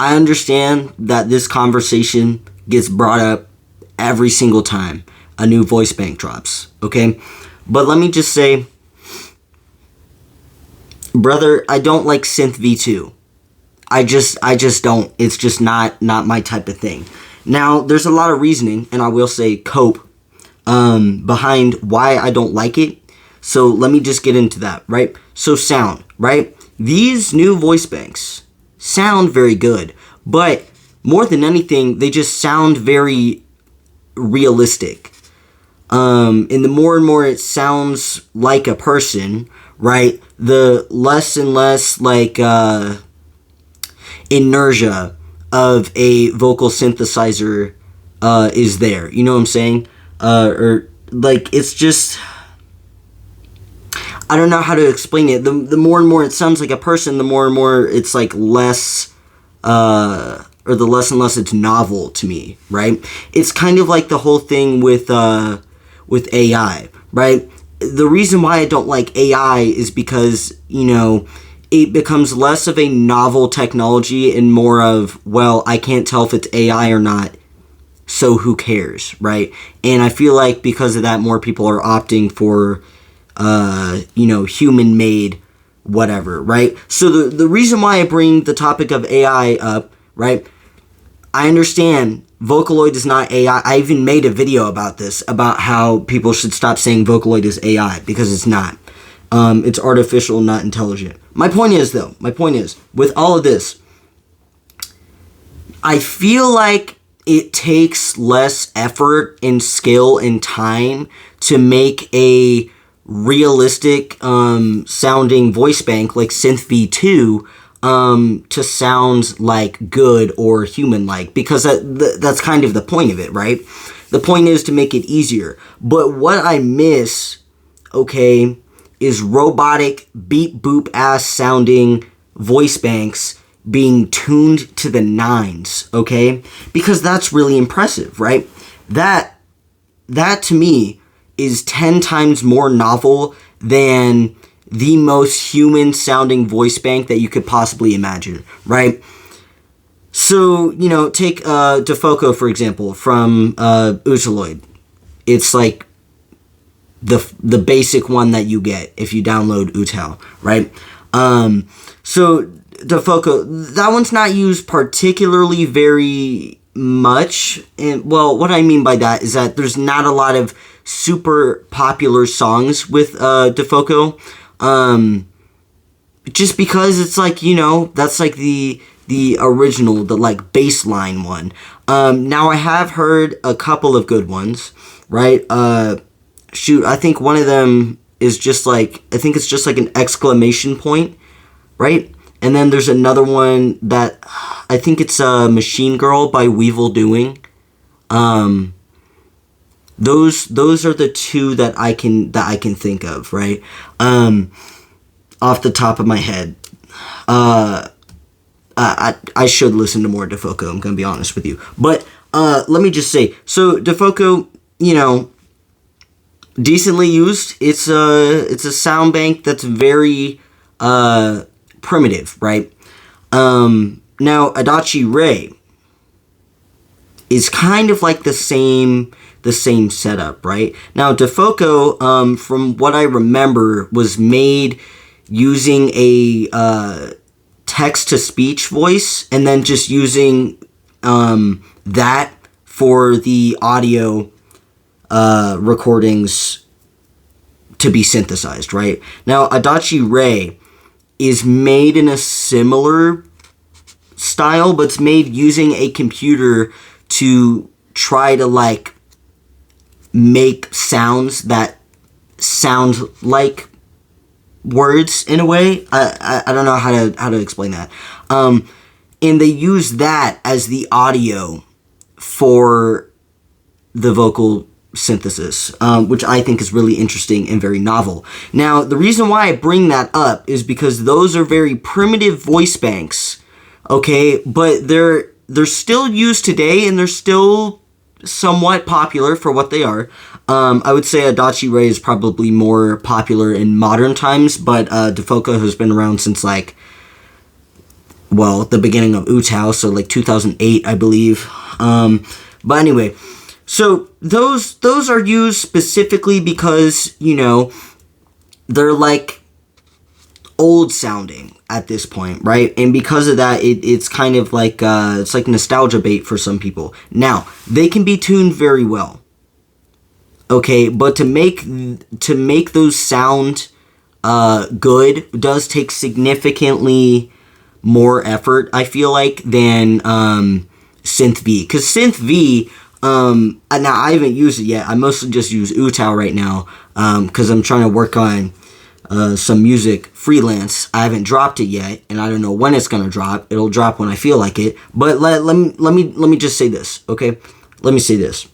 I understand that this conversation gets brought up every single time a new voice bank drops, okay? But let me just say, brother, I don't like Synth V2. I just don't. It's just not my type of thing. Now, there's a lot of reasoning, and I will say cope, behind why I don't like it. So let me just get into that, right? So sound, right? These new voice banks sound very good, but more than anything, they just sound very realistic. And the more and more it sounds like a person, right, the less and less like inertia of a vocal synthesizer is there. You know what I'm saying? Or like it's just, I don't know how to explain it. The more and more it sounds like a person, the more and more it's like less, or the less and less it's novel to me, right? It's kind of like the whole thing with AI, right? The reason why I don't like AI is because, you know, it becomes less of a novel technology and more of, well, I can't tell if it's AI or not, so who cares, right? And I feel like because of that, more people are opting for, you know, human-made whatever, right? So the reason why I bring the topic of AI up, right, I understand Vocaloid is not AI. I even made a video about this, about how people should stop saying Vocaloid is AI, because it's not. It's artificial, not intelligent. My point is, with all of this, I feel like it takes less effort and skill and time to make a realistic sounding voice bank like Synth V2 to sound like good or human-like, because that's kind of the point of it, right? The point is to make it easier. But what I miss, okay, is robotic, beep-boop-ass sounding voice banks being tuned to the nines, okay? Because that's really impressive, right? That to me is 10 times more novel than the most human-sounding voice bank that you could possibly imagine, right? So, you know, take Defoco, for example, from Uzaloid. It's like the basic one that you get if you download Utal, right? So Defoco, that one's not used particularly very much. And, well, what I mean by that is that there's not a lot of super popular songs with Defoco. Just because it's like, you know, that's like the original, the like baseline one. Now I have heard a couple of good ones, right? Shoot, I think one of them is just like, I think it's just like an exclamation point, right? And then there's another one that I think it's Machine Girl by Weevil Doing. Those are the two that I can think of, right? Off the top of my head. I should listen to more Defoco, I'm gonna be honest with you. But let me just say, so Defoco, you know, decently used. It's a sound bank that's very primitive, right? Now Adachi Ray is kind of like the same setup, right? Now Defoco, from what I remember, was made using a text-to-speech voice, and then just using that for the audio recordings to be synthesized, right? Now, Adachi Ray is made in a similar style, but it's made using a computer to try to, like, make sounds that sound like words in a way. I don't know how to explain that. And they use that as the audio for the vocal synthesis, which I think is really interesting and very novel. Now, the reason why I bring that up is because those are very primitive voice banks, okay? But they're still used today, and they're still somewhat popular for what they are. I would say Adachi Ray is probably more popular in modern times, but Defoco has been around since, like, well, the beginning of Utah, so like 2008, I believe. But anyway, so those are used specifically because, you know, they're like old sounding at this point, right? And because of that, it's kind of like it's like nostalgia bait for some people. Now, they can be tuned very well, okay, but to make those sound good does take significantly more effort, I feel like, than Synth V. Because Synth V, now I haven't used it yet. I mostly just use Utah right now because I'm trying to work on some music freelance. I haven't dropped it yet, and I don't know when it's gonna drop. It'll drop when I feel like it. But let me just say this, okay? Let me say this.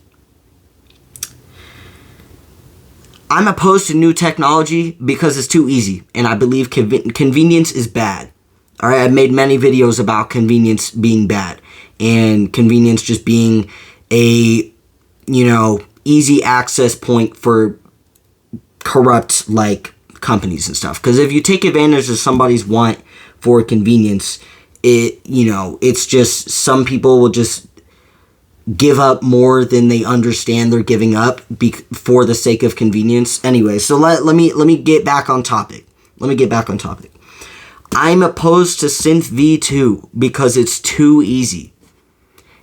I'm opposed to new technology because it's too easy, and I believe convenience is bad. All right, I've made many videos about convenience being bad, and convenience just being a, you know, easy access point for corrupt, like, companies and stuff. Because if you take advantage of somebody's want for convenience, it's just, some people will just give up more than they understand they're giving up for the sake of convenience. Anyway, so let me get back on topic. I'm opposed to Synth V2 because it's too easy.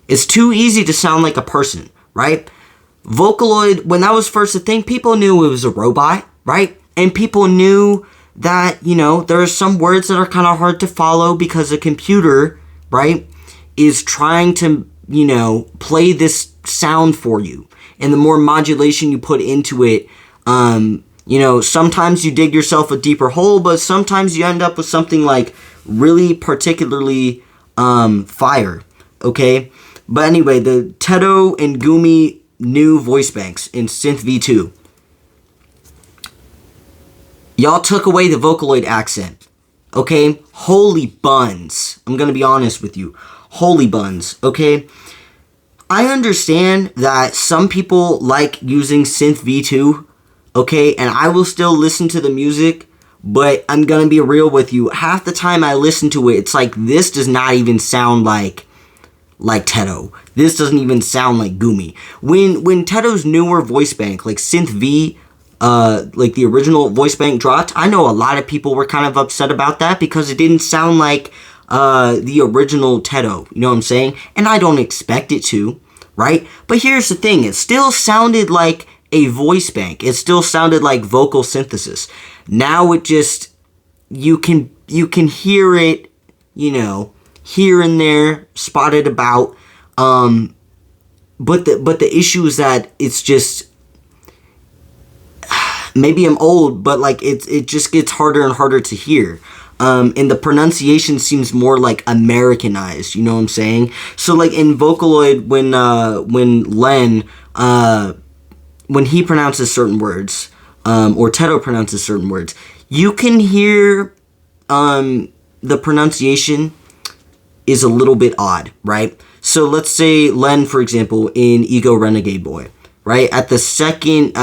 It's too easy to sound like a person, right? Vocaloid, when that was first a thing, people knew it was a robot, right? And people knew that, you know, there are some words that are kind of hard to follow because a computer, right, is trying to, you know, play this sound for you. And the more modulation you put into it, you know, sometimes you dig yourself a deeper hole, but sometimes you end up with something like really particularly fire, okay? But anyway, the Tedo and Gumi new voice banks in Synth V2. Y'all took away the Vocaloid accent, okay? Holy buns. I'm gonna be honest with you. Holy buns, okay? I understand that some people like using Synth V2, okay, and I will still listen to the music, but I'm gonna be real with you. Half the time I listen to it, it's like, this does not even sound like Tedo. This doesn't even sound like Gumi. When Tedo's newer voice bank, like Synth V, like the original voice bank dropped, I know a lot of people were kind of upset about that because it didn't sound like the original Tedo, you know what I'm saying? And I don't expect it to, right? But here's the thing, it still sounded like a voice bank. It still sounded like vocal synthesis. Now it just, you can hear it, you know, here and there, spotted about. But the issue is that it's just, maybe I'm old, but like it just gets harder and harder to hear. And the pronunciation seems more like Americanized, you know what I'm saying? So like in Vocaloid, when Len, when he pronounces certain words, or Tedo pronounces certain words, you can hear the pronunciation is a little bit odd, right? So let's say Len, for example, in Ego Renegade Boy, right? At the second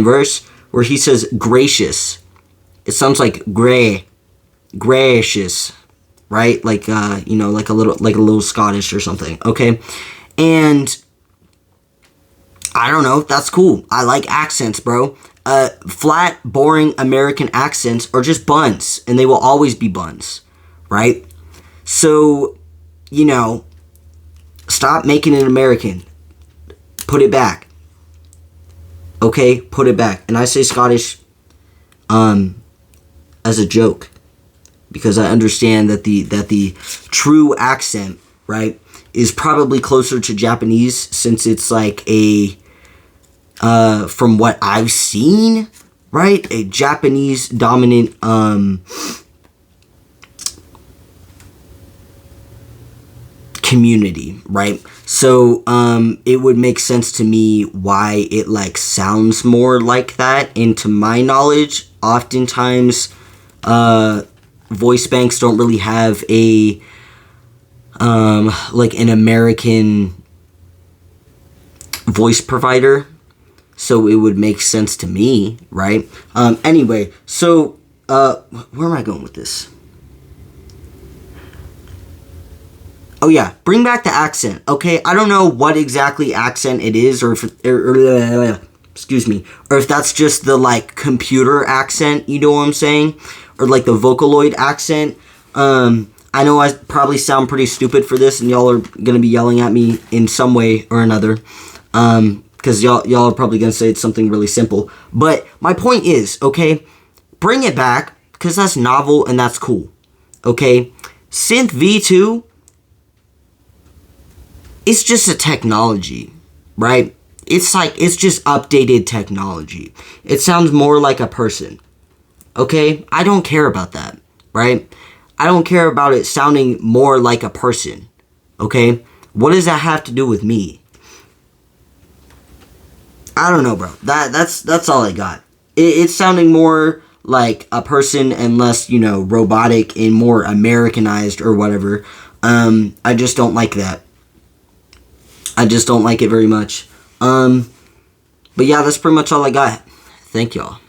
verse, where he says gracious, it sounds like gracious, right? Like you know, like a little Scottish or something, okay? And I don't know, that's cool. I like accents, bro. Flat, boring American accents are just buns, and they will always be buns, right? So, you know, stop making it American. Put it back. Okay, put it back. And I say Scottish as a joke, because I understand that the true accent, right, is probably closer to Japanese, since it's like a from what I've seen, right, a Japanese dominant community, right? So it would make sense to me why it like sounds more like that. And to my knowledge, oftentimes voice banks don't really have a like an American voice provider, so it would make sense to me, right? Anyway, so where am I going with this? Oh yeah, bring back the accent, okay? I don't know what exactly accent it is, or if excuse me, or if that's just the like computer accent, you know what I'm saying, or like the Vocaloid accent. I know I probably sound pretty stupid for this, and y'all are gonna be yelling at me in some way or another, because y'all are probably gonna say it's something really simple. But my point is, okay, bring it back, because that's novel and that's cool, okay? Synth V2. It's just a technology, right? It's just updated technology. It sounds more like a person, okay? I don't care about that, right? I don't care about it sounding more like a person, okay? What does that have to do with me? I don't know, bro. That's all I got. It's sounding more like a person and less, robotic and more Americanized or whatever. I just don't like that. I just don't like it very much. But yeah, that's pretty much all I got. Thank y'all.